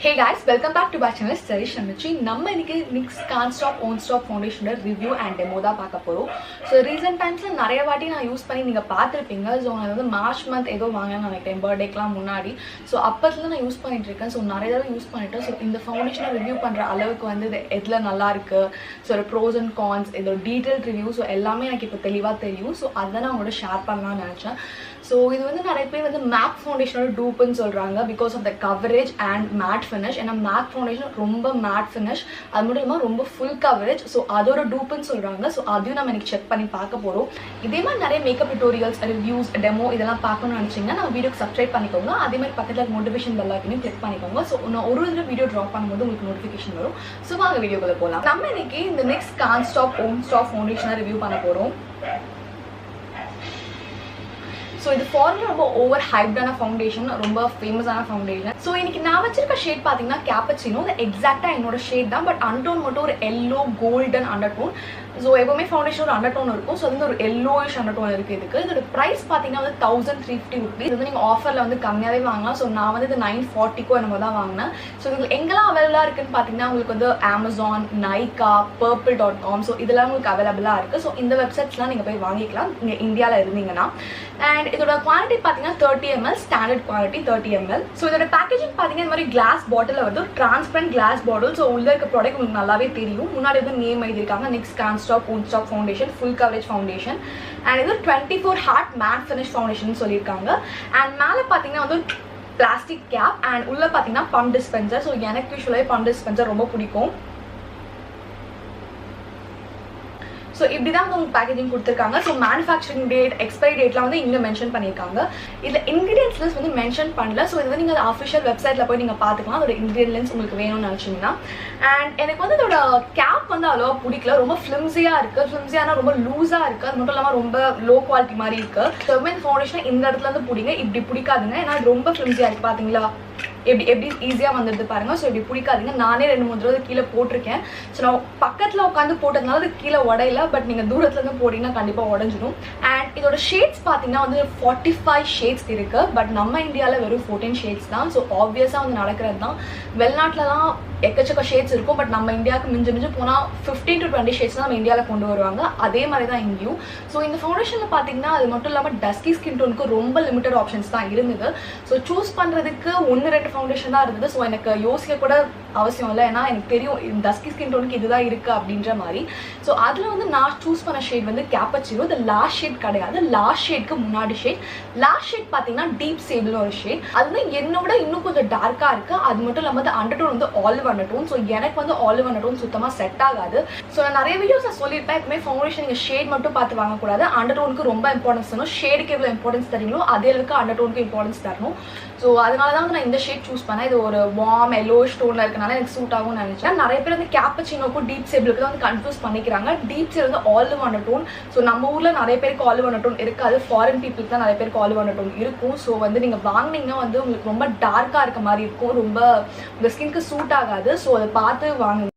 Hey guys, welcome back to my channel Sarish Namichi. நம்ம இன்னைக்கு NYX Can't Stop Won't Stop Foundation review and demo தான் பார்க்க போகிறோம். So recent டைம்ஸில் நிறைய வாட்டி நான் யூஸ் பண்ணி நீங்கள் பார்த்துருப்பீங்க. ஸோ நான் வந்து மார்ச் மந்த் ஏதோ வாங்கினேன்னு நினைக்கிறேன், பர்த்டேக்கெலாம் முன்னாடி. ஸோ அப்போத்துல நான் யூஸ் பண்ணிட்டு இருக்கேன். ஸோ நிறைய தடவை யூஸ் பண்ணிட்டேன். ஸோ இந்த ஃபவுண்டேஷனை ரிவ்யூ பண்ணுற அளவுக்கு வந்து இது எதில் நல்லா இருக்குது, ஸோ ஒரு ப்ரோஸ் அண்ட் கான்ஸ், இதோட டீட்டெயில் ரிவ்யூ, ஸோ எல்லாமே எனக்கு இப்போ தெளிவாக தெரியும். ஸோ அதை நான் உங்களோட ஷேர் பண்ணலாம்னு நினச்சேன். ஸோ இது வந்து நிறைய பேர் வந்து மேக் ஃபவுண்டேஷனோட டூப்புன்னு சொல்கிறாங்க because of the coverage and matte finish. ஏன்னா மேக் ஃபவுண்டேஷன் ரொம்ப மேட் ஃபினிஷ், அது மட்டும் இல்லாமல் ரொம்ப ஃபுல் கவரேஜ். ஸோ அதோட டூப்புன்னு சொல்கிறாங்க. ஸோ அதையும் நம்ம எனக்கு செக் பண்ணி பார்க்க போகிறோம். இதே மாதிரி நிறைய மேக்கப் டியூட்டோரியல்ஸ், ரிவ்யூஸ், டெமோ இதெல்லாம் பார்க்கணும்னு நினச்சிங்கன்னா நம்ம வீடியோக்கு சப்ஸ்கிரைப் பண்ணிக்கோங்க. அதே மாதிரி பக்கத்தில் நோட்டிஃபிகேஷன் பெல் ஐக்கனையும் கிளிக் பண்ணிக்கோங்க. ஸோ நான் ஒரு வீடியோ ட்ராப் பண்ணும்போது உங்களுக்கு நோட்டிஃபிகேஷன் வரும். ஸோ வாங்க வீடியோக்குள்ள போகலாம். நம்ம இன்னைக்கு இந்த NYX Can't Stop Won't Stop ஃபவுண்டேஷனை ரிவ்யூ பண்ண போகிறோம். ஸோ இது ஃபாரின் ரொம்ப ஓவர் ஹைப்டான ஃபவுண்டேஷன், ரொம்ப ஃபேமஸான ஃபவுண்டேஷன். ஸோ இன்னைக்கு நான் வச்சிருக்க ஷேட் பார்த்தீங்கன்னா கேப்பச்சினோ. அது எக்ஸாக்டாக என்னோட ஷேட் தான், பட் அண்டர்டோன் மட்டும் ஒரு எல்லோ கோல்டன் அண்டர்டோன். ஸோ எப்பவுமே ஃபவுண்டேஷன் ஒரு அண்டர்டோன் இருக்கும். ஸோ வந்து ஒரு எல்லோயிஷ் அண்டர்டோன் இருக்குது இதுக்கு. இதோட ப்ரைஸ் பார்த்தீங்கன்னா வந்து 1350 rupees. இது வந்து நீங்கள் ஆஃபரில் வந்து கம்மியாகவே வாங்கலாம். ஸோ நான் வந்து இது 940 என்னமோ தான் வாங்கினேன். ஸோ இதில் எங்கெல்லாம் அவைலபிளாக இருக்குன்னு பார்த்தீங்கன்னா உங்களுக்கு வந்து அமேசான், நைகா, purple.com, ஸோ இதெல்லாம் உங்களுக்கு அவைலபிளாக இருக்குது. ஸோ இந்த வெப்சைட்ஸ்லாம் நீங்கள் போய் வாங்கிக்கலாம் நீங்கள் இந்தியாவில் இருந்தீங்கன்னா. அண்ட் இதோட குவாலிட்டி பார்த்தீங்கன்னா 30 ml, standard quality 30 ml. So இதோட பேக்கேஜிங் பார்த்தீங்கன்னா இந்த மாதிரி கிளாஸ் பாட்டில் வந்து டிரான்ஸ்பரண்ட் கிளாஸ் பாட்டில். ஸோ உள்ள இருக்க ப்ராடக்ட் உங்களுக்கு நல்லாவே தெரியும். முன்னாடி வந்து நேம் எழுதியிருக்காங்க NYX Can't Stop Won't Stop foundation, full coverage foundation. And இது 24 ஹார்ட் மேட் ஃபினிஷ் ஃபவுண்டேஷன் சொல்லியிருக்காங்க. அண்ட் மேலே பார்த்தீங்கன்னா வந்து பிளாஸ்டிக் கேப் அண்ட் உள்ள பார்த்தீங்கன்னா பம்ப் டிஸ்பென்சர். ஸோ எனக்கு யூஸ்வலாகவே பம்ப் டிஸ்பென்சர் ரொம்ப பிடிக்கும். ஸோ இப்படி தான் வந்து உங்களுக்கு பேக்கேஜிங் கொடுத்துருக்காங்க. ஸோ மேனுஃபேக்சரிங் டேட், எக்ஸ்பைரி டேட்லாம் வந்து இங்கே மென்ஷன் பண்ணியிருக்காங்க. இதில் இன்க்ரீடியன்ஸ் லிஸ்ட் வந்து மென்ஷன் பண்ணல. ஸோ இது வந்து நீங்கள் அஃபிஷியல் வெப்சைட்டில் போய் நீங்கள் பார்த்துக்கலாம் அதோட இன்க்ரீடியன்ஸ் உங்களுக்கு வேணும்னு நினச்சிங்கன்னா. அண்ட் எனக்கு வந்து இதோட கேப் வந்து அவ்வளோவா பிடிக்கல. ரொம்ப ஃப்ளிம்ஸியாக இருக்குது. ஃப்ளிம்ஸியானா ரொம்ப லூஸாக இருக்குது. அது மட்டும் இல்லாமல் ரொம்ப லோ குவாலிட்டி மாதிரி இருக்குது. ஸோ இந்த ஃபவுண்டேஷன் இந்த இடத்துல இருந்து பிடிங்க, இப்படி பிடிக்காதுங்க. ஏன்னா அது ரொம்ப ஃப்ளிம்ஸியாக இருக்குது. பார்த்தீங்களா எப்படி ஈஸியாக வந்துடுது பாருங்கள். ஸோ இப்படி பிடிக்காதுங்க. நானே 2-3 தடவை கீழே போட்டிருக்கேன். ஸோ நான் பக்கத்தில் உட்காந்து போட்டதுனால அது கீழே உடையில, பட் நீங்கள் தூரத்துலேருந்து போட்டிங்கன்னா கண்டிப்பாக உடஞ்சிடும். அண்ட் இதோட ஷேட்ஸ் பார்த்தீங்கன்னா வந்து 45 ஷேட்ஸ் இருக்குது. பட் நம்ம இந்தியாவில் வெறும் 14 ஷேட்ஸ் தான். ஸோ ஆப்வியஸாக வந்து நடக்கிறது தான். வெளிநாட்டிலலாம் எக்கச்சக்க ஷேட்ஸ் இருக்கும். பட் நம்ம இந்தியாவுக்கு மிஞ்சு போனால் 15 to 20 ஷேட்ஸ் தான் நம்ம இந்தியாவில் கொண்டு வருவாங்க. அதே மாதிரி தான் இங்கேயும். ஸோ இந்த ஃபவுண்டேஷனில் பார்த்தீங்கன்னா அது மட்டும் இல்லாமல் டஸ்கி ஸ்கின் டோனுக்கு ரொம்ப லிமிட்டட் ஆப்ஷன்ஸ் தான் இருந்தது. ஸோ சூஸ் பண்ணுறதுக்கு 1-2 ஃபவுண்டேஷன் தான் இருந்தது. ஸோ எனக்கு யோசிக்க கூட அவசியம் இல்லை. ஏன்னா எனக்கு தெரியும் டஸ்கி ஸ்கின் டோனுக்கு இதுதான் இருக்குது அப்படின்ற மாதிரி. ஸோ அதில் வந்து நான் சூஸ் பண்ண ஷேட் வந்து கேப்பச்சினோ. இது லாஸ்ட் ஷேட் கிடையாது, லாஸ்ட் ஷேட்க்கு முன்னாடி ஷேட். லாஸ்ட் ஷேட் பார்த்தீங்கன்னா டீப் சேபிள் ஒரு ஷேட். அது வந்து என்னோட இன்னும் கொஞ்சம் டார்க்காக இருக்குது. அது மட்டும் இல்லாமல் அண்டர்டோன் வந்து ஆலிவ் அண்டர்டோன். ஸோ எனக்கு வந்து ஆலிவ் அண்டர்டோன் சுத்தமாக செட் ஆகாது. ஸோ நான் நிறைய வீடியோஸ் நான் சொல்லியிருப்பேன், எப்பவுமே ஃபவுண்டேஷன் நீங்கள் ஷேட் மட்டும் பார்த்து வாங்கக்கூடாது. அண்டர்டோனுக்கு ரொம்ப இம்பார்ட்டன்ஸ் தரணும். ஷேடுக்கு எவ்வளோ இம்பார்ட்டன்ஸ் தரீங்களோ அதே அளவுக்கு அண்டர்டோனுக்கு இம்பார்ட்டன்ஸ் தரணும். ஸோ அதனால தான் வந்து நான் இந்த ஷேட் சூஸ் பண்ணேன். இது ஒரு வார்ம் எல்லோ ஸ்டோனில் இருக்கனால எனக்கு சூட் ஆகும்னு நினைச்சேன். நிறைய பேர் வந்து கேப்பச்சினோக்கும் டீப் சேபிளுக்கு தான் வந்து கன்ஃபியூஸ் பண்ணிக்கிறாங்க. டீப் சேபிள் வந்து ஆலிவ் அண்டர்டோன். ஸோ நம்ம ஊரில் நிறைய பேருக்கு ஆலிவ் அண்டர்டோன் இருக்காது. ஃபாரின் பீப்புளுக்கு தான் நிறைய பேருக்கு ஆலிவ் அண்டர்டோன் இருக்கும். ஸோ வந்து நீங்கள் வாங்கினீங்கன்னா வந்து உங்களுக்கு ரொம்ப டார்க்காக இருக்க மாதிரி இருக்கும். ரொம்ப உங்கள் ஸ்கின்க்கு சூட் ஆகாது. ஸோ அதை பார்த்து வாங்குங்க.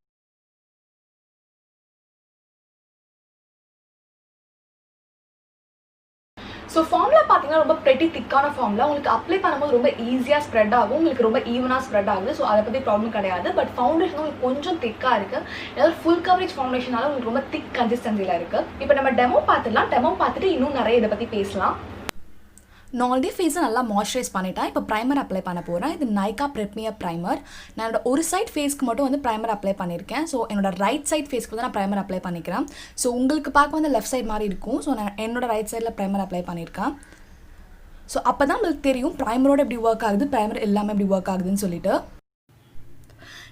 ஸோ ஃபார்முலா பார்த்தீங்கன்னா ரொம்ப ப்ரெட்டி திக்கான ஃபார்முலா. உங்களுக்கு அப்ளை பண்ணும்போது ரொம்ப ஈஸியாக ஸ்ப்ரெட் ஆகும். உங்களுக்கு ரொம்ப ஈவனாக ஸ்ப்ரெட் ஆகுது. ஸோ அதை பற்றி ப்ராப்ளம் கிடையாது. பட் ஃபவுண்டேஷன் உங்களுக்கு கொஞ்சம் திக்காக இருக்குது. ஏதாவது ஃபுல் கவரேஜ் ஃபவுண்டேஷனால உங்களுக்கு ரொம்ப திக் கன்சிஸ்டன்சியில் இருக்குது. இப்போ நம்ம டெமோ பார்த்துடலாம். டெமோ பார்த்துட்டு இன்னும் நிறைய இதை பற்றி பேசலாம். நான் ஆல்ரெடி ஃபேஸை நல்லா மாய்ஸ்சரைஸ் பண்ணிட்டேன். இப்போ ப்ரைமர் அப்ளை பண்ண போகிறேன். இது நைகா பிரெப்மியர் ப்ரைமர். நான் என்னோட ஒரு சைட் ஃபேஸ்க்கு மட்டும் வந்து ப்ரைமர் அப்ளை பண்ணியிருக்கேன். ஸோ என்னோட ரைட் சைட் ஃபேஸ்க்கு வந்து நான் ப்ரைமர் அப்ளை பண்ணிக்கிறேன். ஸோ உங்களுக்கு பார்க்க வந்து லெஃப்ட் சைட் மாதிரி இருக்கும். ஸோ நான் என்னோட ரைட் சைடில் ப்ரைமர் அப்ளை பண்ணியிருக்கேன். ஸோ அப்போ தான் உங்களுக்கு தெரியும் ப்ரைமரோட எப்படி ஒர்க் ஆகுது, ப்ரைமர் எல்லாமே எப்படி ஒர்க் ஆகுதுன்னு சொல்லிட்டு.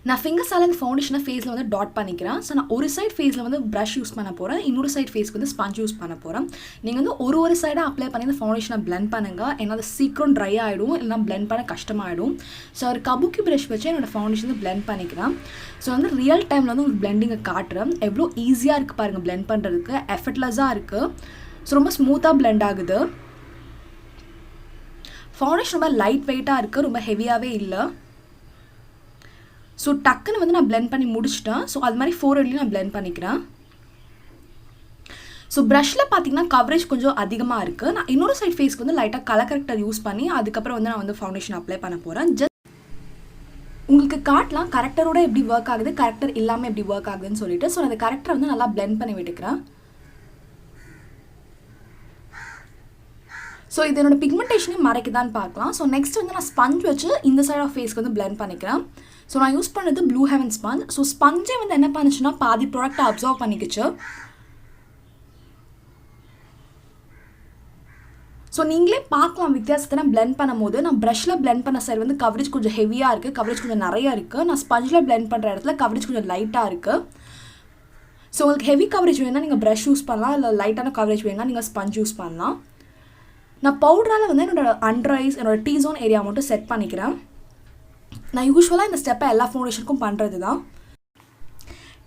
நான் ஃபிங்கர்ஸால் இந்த ஃபவுண்டேஷனை ஃபேஸில் வந்து டாட் பண்ணிக்கிறேன். ஸோ நான் ஒரு சைட் ஃபேஸில் வந்து ப்ரஷ் யூஸ் பண்ண போகிறேன். இன்னொரு சைட் ஃபேஸ்க்கு வந்து ஸ்பஞ்ச் யூஸ் பண்ண போகிறேன். நீங்கள் வந்து ஒரு சைடாக அப்ளை பண்ணி இந்த ஃபவுண்டேஷனை பிளெண்ட் பண்ணுங்கள். ஏன்னா அது சீக்கிரம் ட்ரை ஆகிடும், இல்லைனா பிளெண்ட் பண்ண கஷ்டமாகிடும். ஸோ ஒரு கபுக்கி ப்ரஷ் வச்சு என்னோடய ஃபவுண்டேஷன் வந்து பிளெண்ட் பண்ணிக்கிறேன். ஸோ வந்து ரியல் டைமில் வந்து உங்களுக்கு பிளெண்டிங்கை காட்டுறேன். எவ்வளோ ஈஸியாக இருக்குது பாருங்கள் பிளெண்ட் பண்ணுறதுக்கு. எஃபர்ட்லெஸ்ஸாக இருக்குது. ஸோ ரொம்ப ஸ்மூத்தாக பிளெண்ட் ஆகுது. ஃபவுண்டேஷன் ரொம்ப லைட் வெயிட்டாக இருக்குது, ரொம்ப ஹெவியாகவே இல்லை. ஸோ டக்குன்னு வந்து நான் பிளெண்ட் பண்ணி முடிச்சிட்டேன். ஸோ அது மாதிரி 4 எட்லையும் நான் பிளெண்ட் பண்ணிக்கிறேன். ஸோ ப்ரஷில் பார்த்தீங்கன்னா கவரேஜ் கொஞ்சம் அதிகமாக இருக்குது. நான் இன்னொரு சைட் ஃபேஸ்க்கு வந்து லைட்டாக கலர் கரெக்டர் யூஸ் பண்ணி அதுக்கப்புறம் வந்து நான் வந்து ஃபவுண்டேஷன் அப்ளை பண்ண போகிறேன். உங்களுக்கு காட்டலாம் கரெக்டரோட எப்படி ஒர்க் ஆகுது, கரெக்டர் இல்லாமல் எப்படி ஒர்க் ஆகுதுன்னு சொல்லிட்டு. ஸோ அந்த கரெக்டரை வந்து நல்லா பிளெண்ட் பண்ணி விட்டுக்கிறேன். ஸோ இது என்னோட பிக்மெண்டேஷனையும் மறைக்குதான்னு பார்க்கலாம். ஸோ நெக்ஸ்ட் வந்து நான் ஸ்பஞ்ச் வச்சு இந்த சைட் ஆஃப் ஃபேஸ்க்கு வந்து பிளெண்ட் பண்ணிக்கிறேன். ஸோ நான் யூஸ் பண்ணது ப்ளூ ஹெவன் ஸ்பஞ்ச். ஸோ ஸ்பஞ்சே வந்து என்ன பண்ணுச்சுன்னா பாதி ப்ராடக்ட்டை அப்சர்வ் பண்ணிக்கிச்சு. ஸோ நீங்களே பார்க்கலாம் வித்தியாசத்தை நான் பிளெண்ட் பண்ணும்போது. நான் ப்ரஷில் பிளெண்ட் பண்ண சைடு வந்து கவரேஜ் கொஞ்சம் ஹெவியாக இருக்குது, கவரேஜ் கொஞ்சம் நிறையா இருக்குது. நான் ஸ்பஞ்சில் பிளெண்ட் பண்ணுற இடத்துல கவரேஜ் கொஞ்சம் லைட்டாக இருக்குது. ஸோ உங்களுக்கு ஹெவி கவரேஜ் வேணுன்னா நீங்கள் ப்ரஷ் யூஸ் பண்ணலாம், இல்லை லைட்டான கவரேஜ் வேணுன்னா நீங்கள் ஸ்பஞ்ச் யூஸ் பண்ணலாம். நான் பவுடரால் வந்து என்னோடய அண்டர் ஐஸ், என்னோடய டீ ஜோன் ஏரியா மட்டும் செட் பண்ணிக்கிறேன். நான் யூஸ்வலாக இந்த ஸ்டெப்பை எல்லா ஃபவுண்டேஷனுக்கும் பண்ணுறது தான்.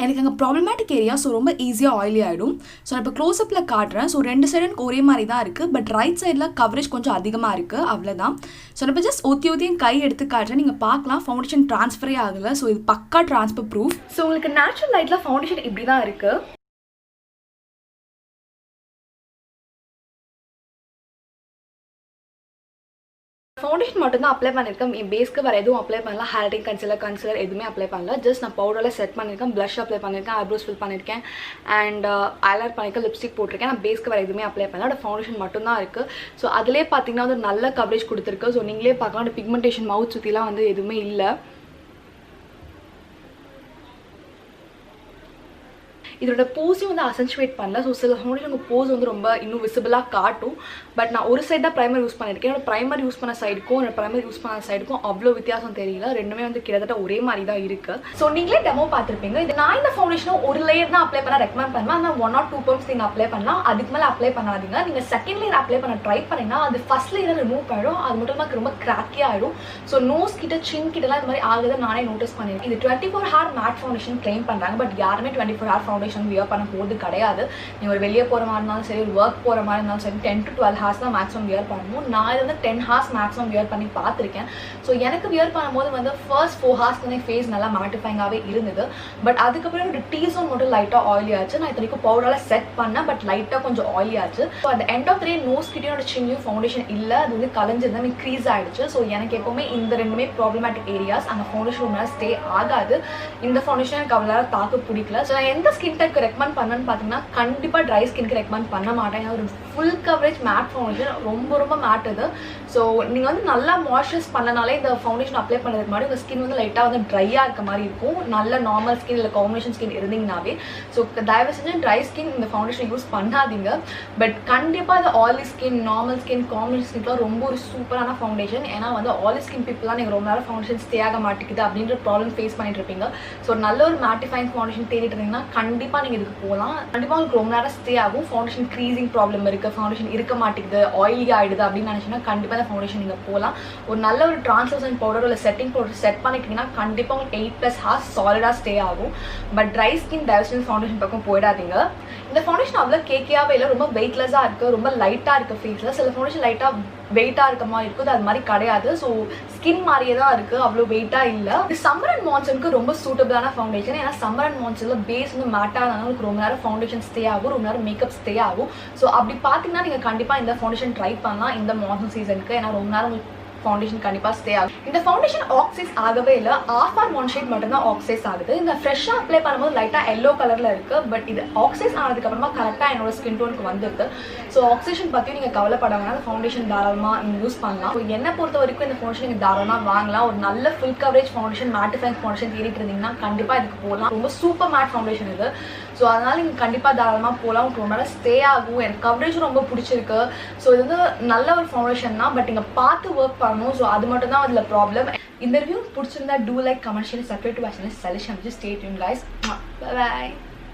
எனக்கு அங்கே ப்ராப்ளமேட்டிக் ஏரியா, ஸோ ரொம்ப ஈஸியாக ஆயிலி ஆகிடும். ஸோ நான் இப்போ க்ளோஸ்அப்பில் காட்டுறேன். ஸோ 2 சைடு எனக்கு ஒரே மாதிரி தான் இருக்குது, பட் ரைட் சைடில் கவரேஜ் கொஞ்சம் அதிகமாக இருக்குது, அவ்வளோதான். ஸோ நான் இப்போ ஜஸ்ட் ஊற்றியும் கை எடுத்து காட்டுறேன். நீங்கள் பார்க்கலாம் ஃபவுண்டேஷன் ட்ரான்ஸ்ஃபரே ஆகலை. ஸோ இது பக்கா ட்ரான்ஸ்ஃபர் ப்ரூஃப். ஸோ உங்களுக்கு நேச்சுரல் லைட்டில் ஃபவுண்டேஷன் இப்படி தான் இருக்குது. ஃபவுண்டேஷன் மட்டும் தான் அப்ளை பண்ணியிருக்கேன். என் பேஸ்க்கு வேறு எதுவும் அப்ளை பண்ணல. ஹேர்டிங் கன்சிலர் எதுவுமே அப்ளை பண்ணல. ஜஸ்ட் நான் பவுடரில் செட் பண்ணியிருக்கேன், ப்ளஷ் அப்ளை பண்ணியிருக்கேன், ஐப்ரோஸ் ஃபில் பண்ணியிருக்கேன், அண்ட் ஐலைனர் பண்ணியிருக்கேன், லிப்ஸ்டிக் போட்டிருக்கேன். நான் பேஸ்க்கு வேறு எதுவுமே அப்ளை பண்ணல. அதோட ஃபவுண்டேஷன் மட்டும் தான் இருக்குது. ஸோ அதிலே பார்த்தீங்கன்னா வந்து நல்ல கவரேஜ் கொடுத்துருக்கு. ஸோ நீங்களே பார்க்கலாம், அந்த பிக்மெண்டேஷன் மவுத் சுற்றிலாம் வந்து எதுவுமே இல்லை. இதோட போஸையும் வந்து அசென்ச்சுவேட் பண்ணல. ஸோ சில ஃபவுண்டேஷன் உங்கள் போஸ் வந்து ரொம்ப இன்னும் விசிபிளாக காட்டும். பட் நான் ஒரு சைட் தான் ப்ரைமர் யூஸ் பண்ணியிருக்கேன். என்னோட ப்ரைமர் யூஸ் பண்ண சைடுக்கும் என்னோட ப்ரைமர் யூஸ் பண்ண சைடுக்கும் அவ்வளோ வித்தியாசம் தெரியல. ரெண்டுமே வந்து கிட்டத்தட்ட ஒரே மாதிரி தான் இருக்குது. ஸோ நீங்களே டெமோ பார்த்துருப்பீங்க. இது நான் இந்த ஃபவுண்டேஷனை ஒரு லேயர் தான் அப்ளை பண்ண ரெக்கமெண்ட் பண்ணுவேன். ஆனால் 1 or 2 பம்ப்ஸ் நீங்கள் அப்ளை பண்ணலாம். அதுக்கு மேலே அப்ளை பண்ணாதீங்க. நீங்கள் செகண்ட் லேயர் அப்ளை பண்ண ட்ரை பண்ணிங்கன்னா அது ஃபர்ஸ்ட் லேயர் ரிமூவ் பண்ணிடும். அது மட்டும் இல்லாமல் ரொம்ப கிராக்கே ஆகிடும். ஸோ நோஸ் கிட்ட சின் கிட்டலாம் இது மாதிரி ஆகுது நானே நோட்டீஸ் பண்ணியிருக்கேன். இது 24 hour மேட் ஃபவுண்டேஷன் கிளைம் பண்ணுறாங்க. பட் யாருமே 24 hour ஃபவுண்டேஷன் வியர் பண்ண போகிறது கிடையாது. நீங்கள் ஒரு வெளியே போகிற மாதிரி இருந்தாலும் சரி, ஒரு ஒர்க் போகிற மாதிரி இருந்தாலும் சரி, 10 to 12 hours தான் மேக்ஸிமம் வியர் பண்ணணும். நான் இது வந்து 10 hours மேக்ஸிமம் வியர் பண்ணி பார்த்துருக்கேன். ஸோ எனக்கு வியர் பண்ணும்போது வந்து ஃபர்ஸ்ட் 4 hours வந்து ஃபேஸ் நல்லா மேட்டிஃபைங்காகவே இருந்தது. பட் அதுக்கப்புறம் ஒரு டீ ஜோன் மட்டும் லைட்டாக ஆயிலி ஆச்சு. நான் இத்தனைக்கும் பவுடரால் செட் பண்ணேன், பட் லைட்டாக கொஞ்சம் ஆயிலி ஆச்சு. ஸோ அந்த end of the day nose கிட்டேயோட சின்னியும் ஃபவுண்டேஷன் இல்லை, அது வந்து கலைஞ்சிருந்தா க்ரீஸ் ஆகிடுச்சு. ஸோ எனக்கு எப்போவுமே இந்த ரெண்டுமே ப்ராப்ளமேட்டிக் ஏரியாஸ். அந்த ஃபவுண்டேஷன் ரொம்ப நேரம் ஸ்டே ஆகாது. இந்த ஃபவுண்டேஷன் எனக்கு அவ்வளோ நேரம் தாக்கு பிடிக்கல. ஸோ நான் எந்த ஸ்கின் டைப்க்கு ரெக்கமெண்ட் பண்ணேன்னு பார்த்தீங்கன்னா கண்டிப்பாக ட்ரை ஸ்கின்க்கு ரெக்கமெண்ட் பண்ண மாட்டேன். ஒரு ஃபுல் கவரேஜ் மேட் ஃபவுண்டேஷன் ரொம்ப மேட் இது. ஸோ நீங்கள் வந்து நல்லா மாய்ஸ்சரைஸ் பண்ணனாலே இந்த ஃபவுண்டேஷன் அப்ளை பண்ணுறதுக்கு முன்னாடி உங்கள் ஸ்கின் வந்து லைட்டாக வந்து ட்ரையாக இருக்க மாதிரி இருக்கும். நல்ல நார்மல் ஸ்கின் இல்லை காம்பினேஷன் ஸ்கின் இருந்தீங்கன்னாவே. ஸோ தயவு செஞ்சு ட்ரை ஸ்கின் இந்த ஃபவுண்டேஷன் யூஸ் பண்ணாதீங்க. பட் கண்டிப்பாக இந்த oily skin, normal skin, combination ஸ்கின்லாம் ரொம்ப ஒரு சூப்பரான ஃபவுண்டேஷன். ஏன்னா வந்து ஆயிலி ஸ்கின் பீப்புளாக நீங்கள் ரொம்ப நேரம் ஃபவுண்டேஷன் ஸ்டே ஆக மாட்டேங்குது அப்படின்ற ப்ராப்ளம் ஃபேஸ் பண்ணிட்டு இருப்பீங்க. ஸோ நல்ல ஒரு மேட்டிஃபைங் ஃபவுண்டேஷன் தேடிட்டு இருந்தீங்கன்னா கண்டிப்பாக நீங்கள் இதுக்கு போகலாம். கண்டிப்பாக உங்களுக்கு ரொம்ப நேரம் ஸ்டே ஆகும். ஃபவுண்டேஷன் க்ரீசிங் ப்ராப்ளம் இருக்குது, ஃபவுண்டேஷன் இருக்க மாட்டேங்குது, ஆயிலி ஆகிடுது அப்படின்னு நினச்சிங்கன்னா கண்டிப்பாக இந்த ஃபவுண்டேஷன் நீங்கள் போகலாம். ஒரு நல்ல ஒரு ட்ரான்ஸ்லூசன்ட் பவுடர் இல்லை செட்டிங் பவுடர் செட் பண்ணிட்டீங்கன்னா கண்டிப்பாக உங்களுக்கு 8+ hours சாலிடாக ஸ்டே ஆகும். பட் ட்ரை ஸ்கின் தயவுசெய்து ஃபவுண்டேஷன் பக்கம் போயிடாதீங்க. இந்த ஃபவுண்டேஷன் அவ்வளோ கேக்கியாகவே இல்லை, ரொம்ப வெயிட்லெஸ்ஸாக இருக்குது, ரொம்ப லைட்டாக இருக்குது ஃபேஸில். சில ஃபவுண்டேஷன் லைட்டாக வெயிட்டாக இருக்க மாதிரி இருக்குது, அது மாதிரி கிடையாது. ஸோ ஸ்கின் மாதிரியே தான் இருக்குது, அவ்வளோ வெயிட்டாக இல்லை. இது சம்மர் அண்ட் மான்சூனுக்கு ரொம்ப சூட்டபிளான ஃபவுண்டேஷன். ஏன்னா சம்மர் அண்ட் மான்சூனில் பேஸ் வந்து மேட்டாக இருந்தாலும் ரொம்ப நேரம் ஃபவுண்டேஷன் ஸ்டே ஆகும், ரொம்ப நேரம் மேக்கப் ஸ்டே ஆகும். ஸோ அப்படி பார்த்தீங்கன்னா நீங்கள் கண்டிப்பாக இந்த ஃபவுண்டேஷன் ட்ரை பண்ணலாம் இந்த மான்சூன் சீசனுக்கு. ஏன்னா ரொம்ப நேரம் ஃபவுண்டேஷன் கண்டிப்பாக ஸ்டே ஆகும். இந்த ஃபவுண்டேஷன் ஆக்சைஸ் ஆகவே இல்லை, ஆஃப் ஆர் 1 ஷேட் மட்டும் தான் ஆக்சைஸ் ஆகுது. இந்த ஃப்ரெஷ்ஷாக அப்ளை பண்ணும்போது லைட்டாக எல்லோ கலரில் இருக்குது. பட் இது ஆக்சைஸ் ஆனதுக்கப்புறமா கரெக்டாக என்னோட ஸ்கின் டோனுக்கு வந்துருக்கு. ஸோ ஆக்சிஜன் பற்றியும் நீங்கள் கவலைப்படாமல் அந்த ஃபவுண்டேஷன் தாராளமாக நீங்கள் யூஸ் பண்ணலாம். ஸோ என்னை பொறுத்த வரைக்கும் இந்த ஃபவுண்டேஷன் நீங்கள் தாராளமாக வாங்கலாம். ஒரு நல்ல full coverage foundation, mattifying foundation தேடிட்டு இருந்தீங்கன்னா கண்டிப்பாக இதுக்கு போகலாம். ரொம்ப சூப்பர் மேட் ஃபவுண்டேஷன் இது. ஸோ அதனால் நீங்கள் கண்டிப்பாக தாராளமாக போகலாம். உங்களுக்கு ரொம்ப நேரம் ஸ்டே ஆகும். எனக்கு கவரேஜும் ரொம்ப பிடிச்சிருக்கு. ஸோ இது வந்து நல்ல ஒரு ஃபவுண்டேஷன் தான், பட் நீங்கள் பார்த்து ஒர்க் பண்ணணும். ஸோ அது மட்டும் தான் அதில் ப்ராப்ளம். இந்த ரிவ்யூ பிடிச்சிருந்தா do like, comment, share, subscribe to watch channel. Stay tuned guys. Bye bye.